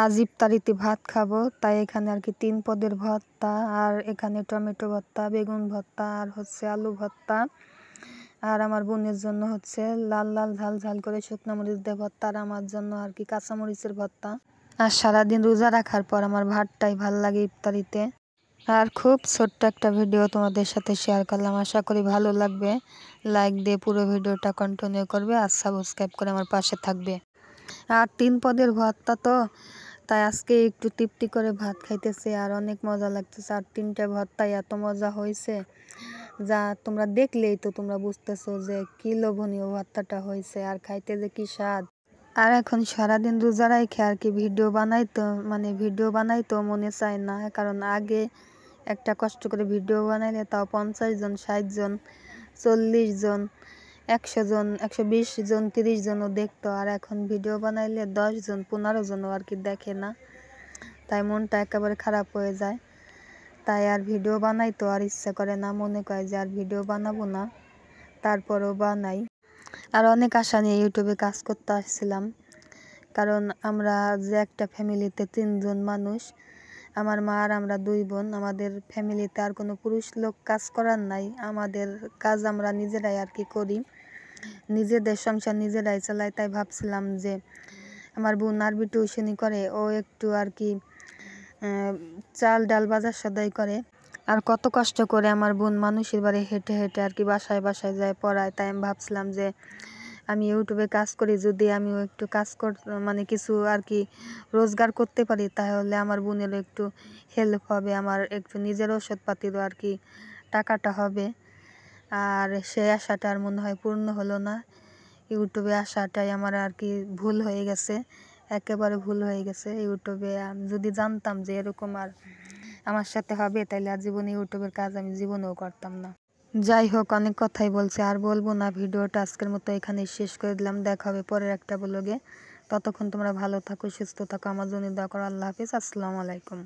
আজ ইফতারিতে ভাত খাবো, তাই এখানে আর কি 3 পদের ভর্তা, আর এখানে টমেটো ভর্তা, বেগুন ভর্তা, আর হচ্ছে আলু ভর্তা। আর আমার বোনের জন্য হচ্ছে লাল লাল ঝাল ঝাল করে শুকনো মরিচ দিয়ে ভর্তা, আর আমার জন্য আর কি কাঁচা মরিচের ভর্তা। আর সারাদিন রোজা রাখার পর আমার ভাতটাই ভাল লাগে ইফতারিতে। আর খুব ছোট্ট একটা ভিডিও তোমাদের সাথে শেয়ার করলাম, আশা করি ভালো লাগবে। লাইক দিয়ে পুরো ভিডিওটা কন্টিনিউ করবে আর সাবস্ক্রাইব করে আমার পাশে থাকবে। আর 3 পদের ভর্তা তো, তাই আজকে একটু তৃপ্তি করে ভাত খাইতেছে আর অনেক মজা লাগতেছে। আর 3টা ভর্তাই এত মজা হয়েছে যা তোমরা দেখলেই তো তোমরা বুঝতেছো যে কি লোভনীয় ভর্তাটা হয়েছে আর খাইতে যে কি স্বাদ। আর এখন সারাদিন রোজা রাখে আর কি ভিডিও বানাইতো মনে চায় না, কারণ আগে একটা কষ্ট করে ভিডিও বানাইলে তাও 50 জন, 60 জন, 40 জন, 100 জন, 120 জন, 30 জনও দেখতো। আর এখন ভিডিও বানাইলে 10 জন, 15 জনও আর কি দেখে না, তাই মনটা একেবারে খারাপ হয়ে যায়। তাই আর ভিডিও বানাইতো আর ইচ্ছা করে না, মনে করে যে আর ভিডিও বানাবো না, তারপরও বানাই। আর অনেক আশা নিয়ে ইউটিউবে কাজ করতে আসছিলাম, কারণ আমরা যে একটা ফ্যামিলিতে 3 জন মানুষ, আমার মা আর আমরা 2 বোন। আমাদের ফ্যামিলিতে আর কোনো পুরুষ লোক কাজ করার নাই, আমাদের কাজ আমরা নিজেরাই আর কি করি, নিজেদের সংসার নিজেরাই চালাই। তাই ভাবছিলাম যে আমার বোন আরবি টিউশনি করে, ও একটু আর কি চাল ডাল বাজার সদাই করে। আর কত কষ্ট করে আমার বোন মানুষের বাড়ি হেঁটে হেঁটে আর কি বাসায় বাসায় যায় পড়ায়। তাই আমি ভাবছিলাম যে আমি ইউটিউবে কাজ করি, যদি আমিও একটু কাজ কিছু আর কি রোজগার করতে পারি, তাহলে আমার বোনেরও একটু হেল্প হবে, আমার একটু নিজের ওষুধপাতিরও আর কি টাকাটা হবে। আর সেই আশাটা আর মনে হয় পূর্ণ হলো না। ইউটিউবে আসাটাই আমার আর কি ভুল হয়ে গেছে, একেবারে ভুল হয়ে গেছে। ইউটিউবে আমি যদি জানতাম যে এরকম আর আমার সাথে হবে, তাইলে আর জীবনে ইউটিউবের কাজ আমি জীবনেও করতাম না। যাই হোক, অনেক কথাই বলছি, আর বলবো না। ভিডিওটা আজকের মতো এখানেই শেষ করে দিলাম, দেখা হবে পরের একটা ব্লগে। ততক্ষণ তোমরা ভালো থাকো, সুস্থ থাকো, আমার জন্য দোয়া করো। আল্লাহ হাফিজ, আসসালামু আলাইকুম।